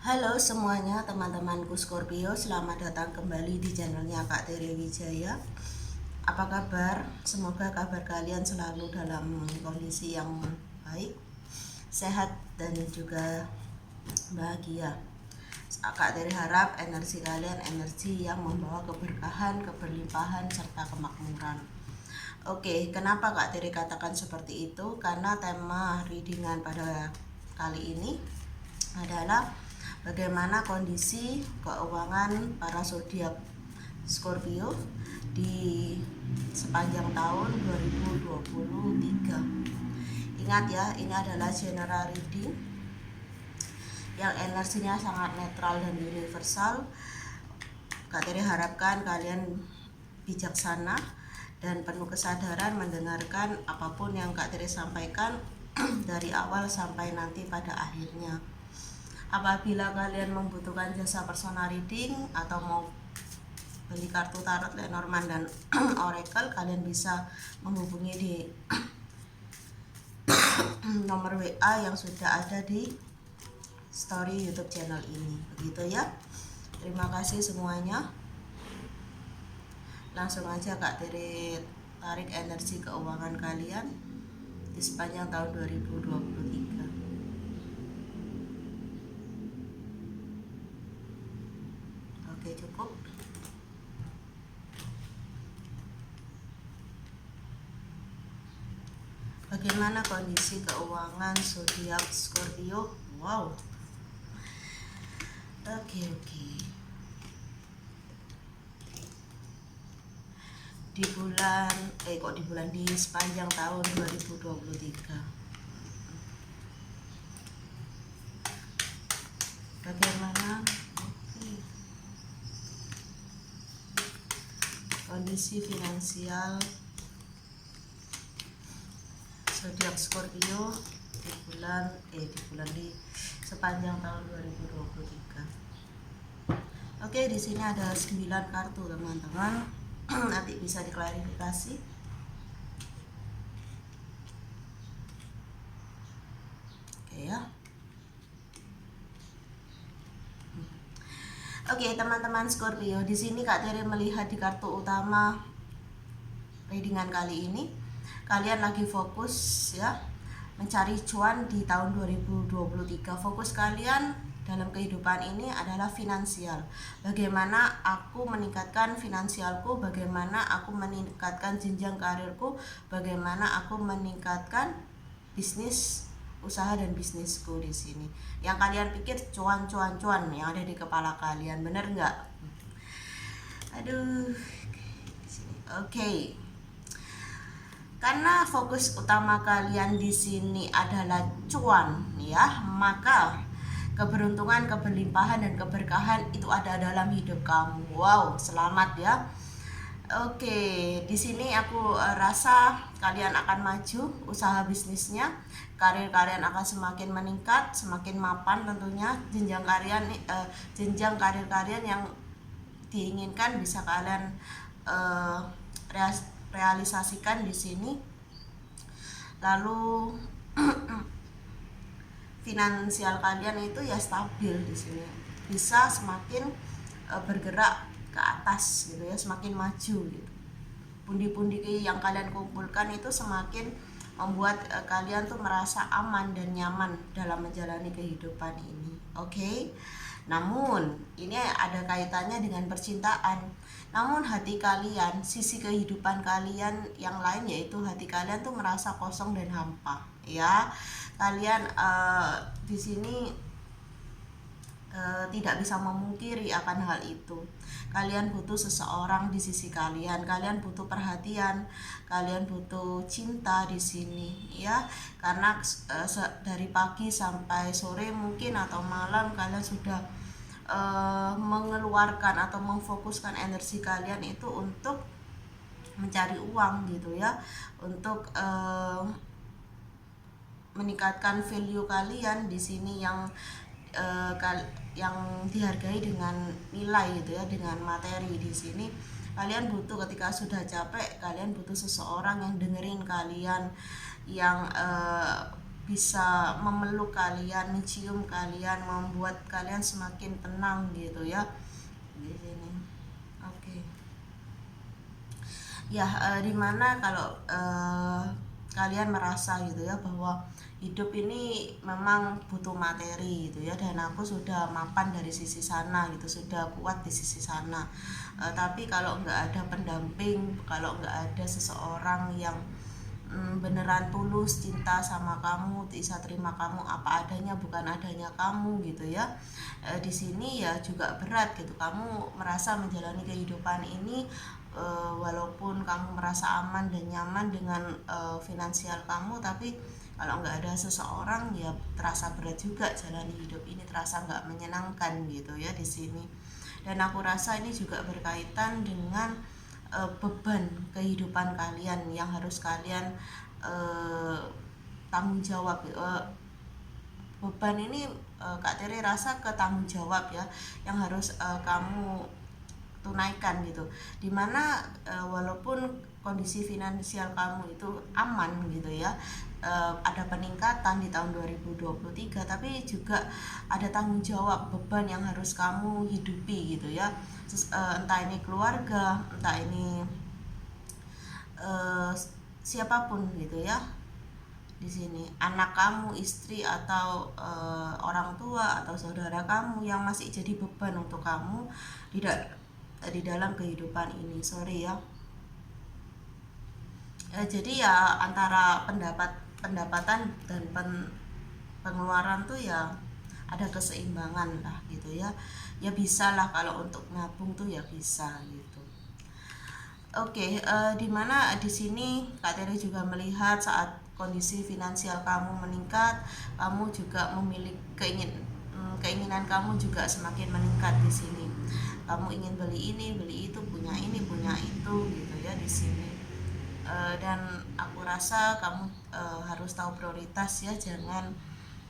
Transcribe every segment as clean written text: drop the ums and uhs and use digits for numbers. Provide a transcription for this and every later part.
Halo semuanya teman-temanku Scorpio, selamat datang kembali di channelnya Kak Tere Wijaya. Apa kabar? Semoga kabar kalian selalu dalam kondisi yang baik, sehat dan juga bahagia. Kak Tere harap energi kalian energi yang membawa keberkahan, keberlimpahan, serta kemakmuran. Oke, kenapa Kak Tere katakan seperti itu? Karena tema readingan pada kali ini adalah bagaimana kondisi keuangan para zodiak Scorpio di sepanjang tahun 2023. Ingat ya, ini adalah general reading yang energinya sangat netral dan universal. Kak Tere harapkan kalian bijaksana dan penuh kesadaran mendengarkan apapun yang Kak Tere sampaikan dari awal sampai nanti pada akhirnya. Apabila kalian membutuhkan jasa personal reading atau mau beli kartu tarot Lenormand dan Oracle, kalian bisa menghubungi di nomor WA yang sudah ada di story YouTube channel ini. Begitu ya. Terima kasih semuanya. Langsung aja Kak Tere tarik energi keuangan kalian di sepanjang tahun 2023. Oke, cukup. Bagaimana kondisi keuangan zodiak Scorpio? Wow. Oke. Di sepanjang tahun 2023. Bagaimana kondisi finansial zodiak Scorpio di sepanjang tahun 2023. Oke, di sini ada 9 kartu teman-teman. Nanti bisa diklarifikasi. Oke ya. Oke, teman-teman Scorpio, di sini Kak Tere melihat di kartu utama readingan kali ini, kalian lagi fokus ya mencari cuan di tahun 2023. Fokus kalian dalam kehidupan ini adalah finansial. Bagaimana aku meningkatkan finansialku, bagaimana aku meningkatkan jenjang karirku, bagaimana aku meningkatkan bisnis usaha dan bisnisku di sini. Yang kalian pikir cuan yang ada di kepala kalian, bener nggak? Aduh. Oke. Karena fokus utama kalian di sini adalah cuan, ya, maka keberuntungan, keberlimpahan dan keberkahan itu ada dalam hidup kamu. Wow, selamat ya. Oke, di sini aku rasa kalian akan maju usaha bisnisnya, karir kalian akan semakin meningkat, semakin mapan tentunya. Jenjang karir kalian yang diinginkan bisa kalian realisasikan di sini. Lalu finansial kalian itu ya stabil di sini, bisa semakin bergerak ke atas gitu ya, semakin maju gitu. Pundi-pundi yang kalian kumpulkan itu semakin membuat kalian tuh merasa aman dan nyaman dalam menjalani kehidupan ini. Oke. Namun ini ada kaitannya dengan percintaan. Namun hati kalian, sisi kehidupan kalian yang lain yaitu hati kalian tuh merasa kosong dan hampa ya. Kalian di sini tidak bisa memungkiri akan hal itu. Kalian butuh seseorang di sisi kalian, kalian butuh perhatian, kalian butuh cinta di sini ya. Karena dari pagi sampai sore mungkin atau malam kalian sudah mengeluarkan atau memfokuskan energi kalian itu untuk mencari uang gitu ya, untuk meningkatkan value kalian di sini yang dihargai dengan nilai gitu ya, dengan materi. Di sini kalian butuh, ketika sudah capek kalian butuh seseorang yang dengerin kalian, yang bisa memeluk kalian, mencium kalian, membuat kalian semakin tenang gitu ya di sini. Oke. Ya, dimana kalau kalian merasa gitu ya bahwa hidup ini memang butuh materi gitu ya, dan aku sudah mapan dari sisi sana gitu, sudah kuat di sisi sana. Tapi kalau nggak ada pendamping, kalau nggak ada seseorang yang beneran tulus cinta sama kamu, bisa terima kamu apa adanya, bukan adanya kamu gitu ya, di sini ya juga berat gitu. Kamu merasa menjalani kehidupan ini, walaupun kamu merasa aman dan nyaman dengan finansial kamu, tapi kalau nggak ada seseorang ya terasa berat juga jalani hidup ini, terasa nggak menyenangkan gitu ya di sini. Dan aku rasa ini juga berkaitan dengan beban kehidupan kalian yang harus kalian tanggung jawab. Beban ini Kak Tere rasa ke tanggung jawab ya, yang harus kamu tunaikan gitu, dimana walaupun kondisi finansial kamu itu aman gitu ya, ada peningkatan di tahun 2023, tapi juga ada tanggung jawab, beban yang harus kamu hidupi gitu ya. Entah ini keluarga, entah ini siapapun gitu ya, di sini anak kamu, istri, atau orang tua atau saudara kamu yang masih jadi beban untuk kamu di dalam kehidupan ini. Sorry ya. Jadi ya antara pendapatan dan pengeluaran tuh ya ada keseimbangan lah gitu ya. Ya bisa lah kalau untuk nabung tuh ya bisa gitu. Oke, dimana di sini Kak Tere juga melihat saat kondisi finansial kamu meningkat, kamu juga memiliki keinginan kamu juga semakin meningkat di sini. Kamu ingin beli itu, punya ini, punya itu gitu ya di sini. Dan aku rasa kamu harus tahu prioritas ya, jangan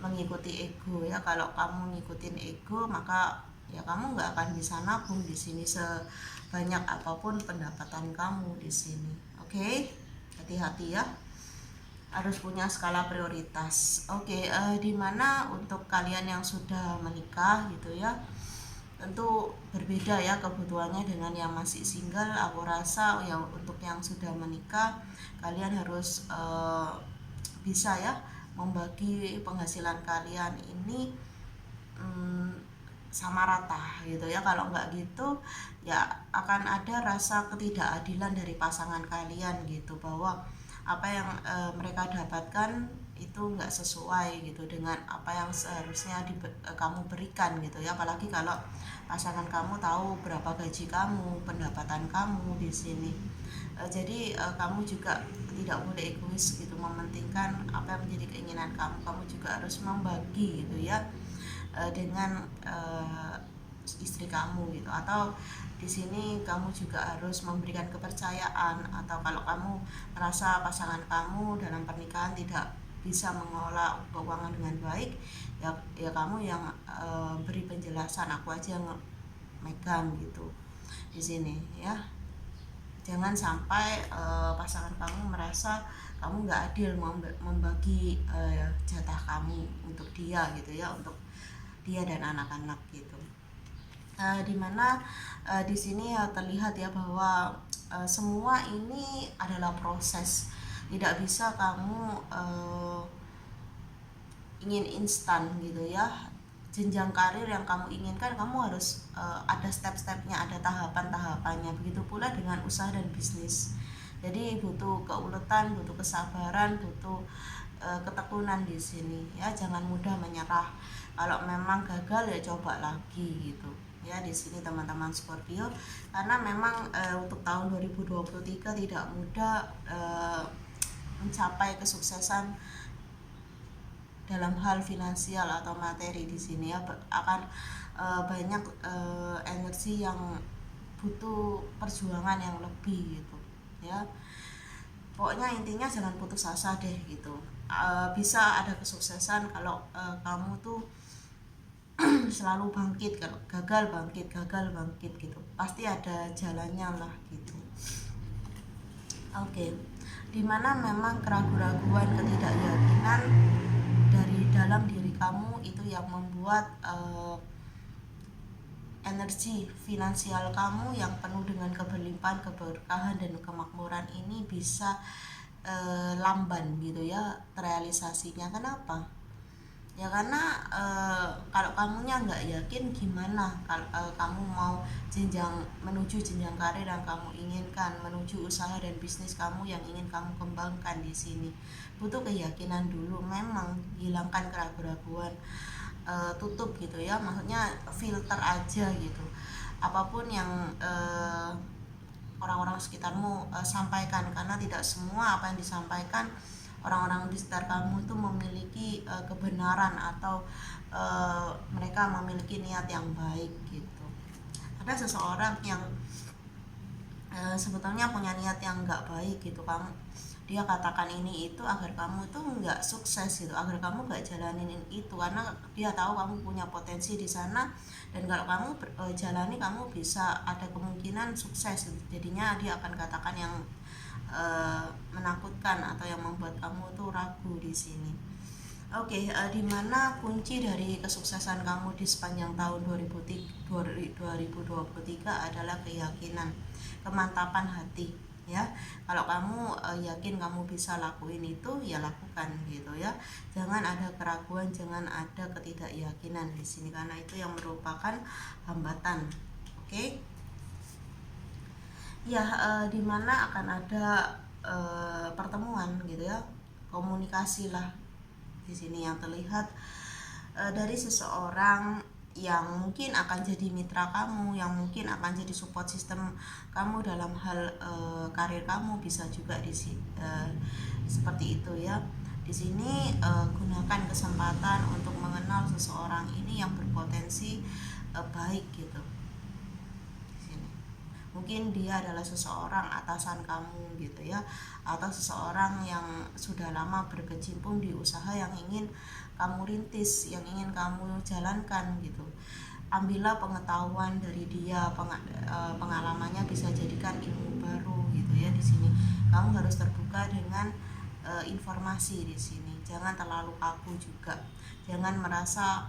mengikuti ego ya. Kalau kamu ngikutin ego, maka ya kamu nggak akan bisa nabung di sini sebanyak apapun pendapatan kamu di sini. Oke, hati-hati ya, harus punya skala prioritas. Oke, dimana untuk kalian yang sudah menikah gitu ya, tentu berbeda ya kebutuhannya dengan yang masih single. Aku rasa ya untuk yang sudah menikah, kalian harus bisa ya membagi penghasilan kalian ini sama rata gitu ya. Kalau nggak gitu ya akan ada rasa ketidakadilan dari pasangan kalian gitu, bahwa apa yang mereka dapatkan itu nggak sesuai gitu dengan apa yang seharusnya kamu berikan gitu ya. Apalagi kalau pasangan kamu tahu berapa gaji kamu, pendapatan kamu di sini. Jadi kamu juga tidak boleh egois gitu, mementingkan apa yang menjadi keinginan kamu. Kamu juga harus membagi gitu ya dengan istri kamu gitu. Atau di sini kamu juga harus memberikan kepercayaan, atau kalau kamu merasa pasangan kamu dalam pernikahan tidak bisa mengelola keuangan dengan baik, ya kamu yang beri penjelasan, aku aja yang megang gitu di sini ya. Jangan sampai pasangan kamu merasa kamu nggak adil membagi jatah kamu untuk dia gitu ya, untuk dia dan anak-anak gitu. Dimana di sini ya terlihat ya bahwa semua ini adalah proses, tidak bisa kamu ingin instan gitu ya. Jenjang karir yang kamu inginkan, kamu harus ada step-stepnya, ada tahapan-tahapannya. Begitu pula dengan usaha dan bisnis. Jadi butuh keuletan, butuh kesabaran, butuh ketekunan di sini ya. Jangan mudah menyerah. Kalau memang gagal ya coba lagi gitu ya di sini teman-teman Scorpio. Karena memang untuk tahun 2023 tidak mudah mencapai kesuksesan dalam hal finansial atau materi di sini ya. Akan banyak energi yang butuh perjuangan yang lebih gitu ya. Pokoknya intinya jangan putus asa deh gitu. Bisa ada kesuksesan kalau kamu tuh selalu bangkit. Kalau gagal bangkit gitu, pasti ada jalannya lah gitu. Oke, dimana memang keraguan-keraguan, ketidakyakinan dari dalam diri kamu itu yang membuat energi finansial kamu yang penuh dengan keberlimpahan, keberkahan dan kemakmuran ini bisa lamban gitu ya terrealisasinya. Kenapa? Ya karena kalau kamunya nggak yakin, gimana kalau kamu mau menuju jenjang karir yang kamu inginkan, menuju usaha dan bisnis kamu yang ingin kamu kembangkan. Di sini butuh keyakinan dulu. Memang hilangkan keraguan-keraguan, tutup gitu ya, maksudnya filter aja gitu apapun yang orang-orang sekitarmu sampaikan, karena tidak semua apa yang disampaikan orang-orang di sekitar kamu itu memiliki kebenaran atau mereka memiliki niat yang baik gitu. Ada seseorang yang sebetulnya punya niat yang nggak baik gitu, dia katakan ini itu agar kamu tuh nggak sukses gitu, agar kamu nggak jalanin itu, karena dia tahu kamu punya potensi di sana, dan kalau kamu jalani kamu bisa ada kemungkinan sukses gitu. Jadinya dia akan katakan yang menakutkan atau yang membuat kamu tuh ragu di sini. Oke, di mana kunci dari kesuksesan kamu di sepanjang tahun 2023 adalah keyakinan, kemantapan hati ya. Kalau kamu yakin kamu bisa lakuin itu, ya lakukan gitu ya. Jangan ada keraguan, jangan ada ketidakyakinan di sini, karena itu yang merupakan hambatan. Oke. Ya, di mana akan ada pertemuan gitu ya, komunikasi lah di sini yang terlihat dari seseorang yang mungkin akan jadi mitra kamu, yang mungkin akan jadi support system kamu dalam hal karir kamu, bisa juga seperti itu ya. Di sini gunakan kesempatan untuk mengenal seseorang ini yang berpotensi baik gitu. Mungkin dia adalah seseorang atasan kamu gitu ya, atau seseorang yang sudah lama berkecimpung di usaha yang ingin kamu rintis, yang ingin kamu jalankan gitu. Ambillah pengetahuan dari dia, pengalamannya bisa jadikan ilmu baru gitu ya. Di sini kamu harus terbuka dengan informasi di sini. Jangan terlalu kaku juga. Jangan merasa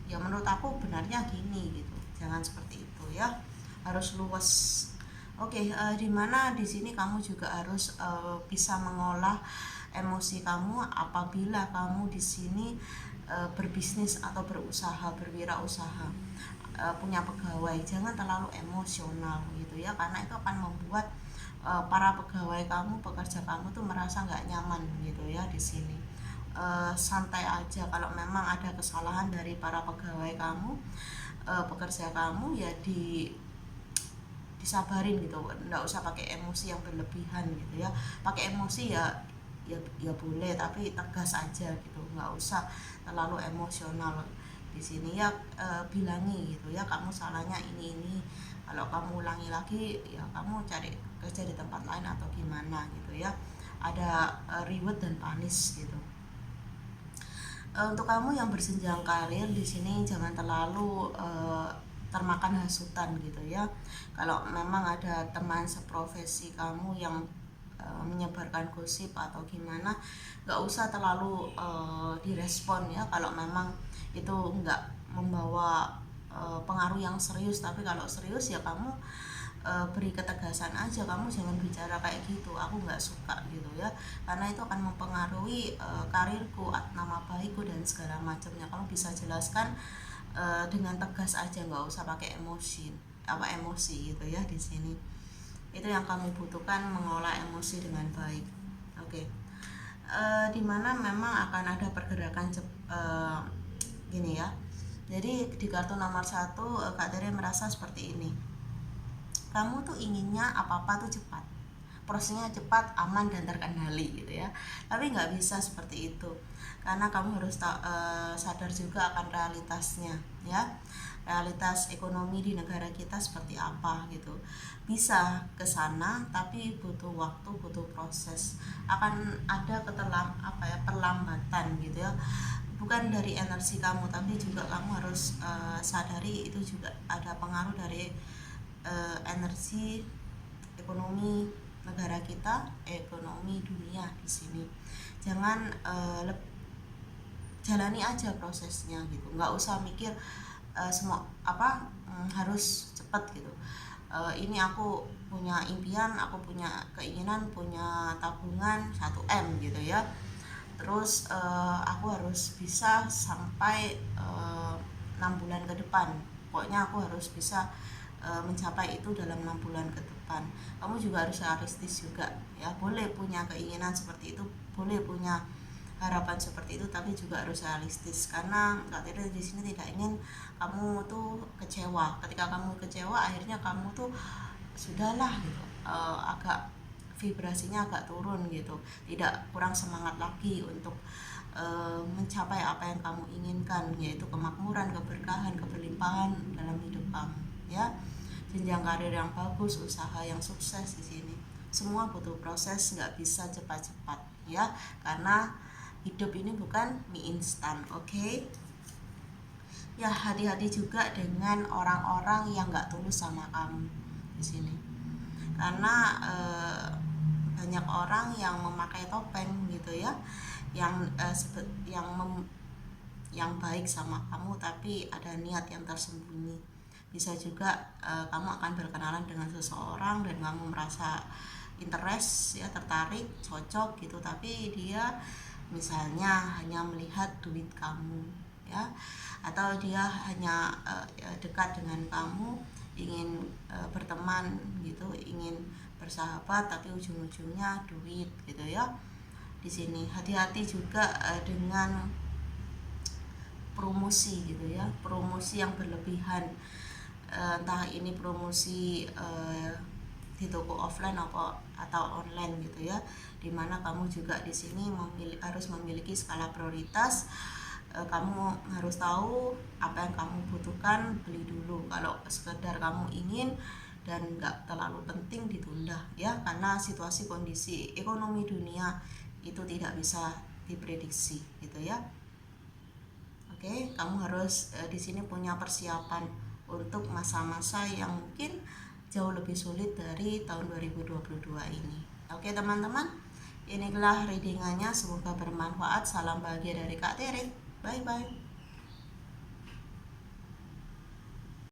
ya menurut aku benarnya gini gitu. Jangan seperti itu ya. Harus luas. Oke, dimana di sini kamu juga harus bisa mengolah emosi kamu apabila kamu di sini berbisnis atau berusaha, berwirausaha, punya pegawai. Jangan terlalu emosional gitu ya, karena itu akan membuat para pegawai kamu, pekerja kamu tuh merasa nggak nyaman gitu ya. Di sini santai aja. Kalau memang ada kesalahan dari para pegawai kamu, pekerja kamu, ya disabarin gitu, nggak usah pakai emosi yang berlebihan gitu ya. Pakai emosi ya boleh, tapi tegas aja gitu, nggak usah terlalu emosional di sini ya. Bilangi gitu ya, kamu salahnya ini, kalau kamu ulangi lagi ya kamu cari kerja di tempat lain atau gimana gitu ya. Ada reward dan punish gitu. Untuk kamu yang bersenjang karir di sini, jangan terlalu termakan hasutan gitu ya. Kalau memang ada teman seprofesi kamu yang menyebarkan gosip atau gimana, nggak usah terlalu direspon ya. Kalau memang itu nggak membawa pengaruh yang serius, tapi kalau serius ya kamu beri ketegasan aja, kamu jangan bicara kayak gitu, aku nggak suka gitu ya, karena itu akan mempengaruhi karirku, nama baikku dan segala macamnya. Kamu bisa jelaskan dengan tegas aja, nggak usah pakai emosi gitu ya. Di sini itu yang kamu butuhkan, mengolah emosi dengan baik. Oke. Dimana memang akan ada pergerakan gini ya. Jadi di kartu nomor 1 Kak Tere merasa seperti ini. Kamu tuh inginnya apa-apa tuh cepat, prosesnya cepat, aman dan terkendali gitu ya. Tapi nggak bisa seperti itu, karena kamu harus sadar juga akan realitasnya ya. Realitas ekonomi di negara kita seperti apa gitu. Bisa ke sana tapi butuh waktu, butuh proses. Akan ada perlambatan gitu ya. Bukan dari energi kamu, tapi juga kamu harus sadari itu juga ada pengaruh dari energi ekonomi negara kita, ekonomi dunia di sini. Jangan jalani aja prosesnya gitu, nggak usah mikir semua harus cepat gitu. Ini aku punya impian, aku punya keinginan, punya tabungan 1 M gitu ya, terus aku harus bisa sampai 6 bulan ke depan, pokoknya aku harus bisa mencapai itu dalam 6 bulan ke depan. Kamu juga harus realistis juga ya, boleh punya keinginan seperti itu, boleh punya harapan seperti itu, tapi juga harus realistis, karena Kak Tiri di sini tidak ingin kamu tuh kecewa. Ketika kamu kecewa, akhirnya kamu tuh sudahlah gitu, agak vibrasinya agak turun gitu, tidak kurang semangat lagi untuk mencapai apa yang kamu inginkan, yaitu kemakmuran, keberkahan, keberlimpahan dalam hidup kamu ya, jenjang karir yang bagus, usaha yang sukses. Di sini semua butuh proses, nggak bisa cepat-cepat ya, karena hidup ini bukan mie instan. Oke? Ya, hati-hati juga dengan orang-orang yang nggak tulus sama kamu di sini, karena banyak orang yang memakai topeng gitu ya, yang yang baik sama kamu tapi ada niat yang tersembunyi. Bisa juga kamu akan berkenalan dengan seseorang dan kamu merasa interest ya, tertarik, cocok gitu, tapi dia misalnya hanya melihat duit kamu ya, atau dia hanya dekat dengan kamu, ingin berteman gitu, ingin bersahabat, tapi ujung-ujungnya duit gitu ya. Di sini hati-hati juga dengan promosi gitu ya, promosi yang berlebihan, entah ini promosi di toko offline atau online gitu ya, dimana kamu juga di sini harus memiliki skala prioritas. Kamu harus tahu apa yang kamu butuhkan, beli dulu. Kalau sekedar kamu ingin dan nggak terlalu penting, ditunda ya, karena situasi kondisi ekonomi dunia itu tidak bisa diprediksi gitu ya. Oke, kamu harus di sini punya persiapan untuk masa-masa yang mungkin jauh lebih sulit dari tahun 2022 ini. Oke teman-teman, inilah readingannya, semoga bermanfaat. Salam bahagia dari Kak Tere. Bye bye.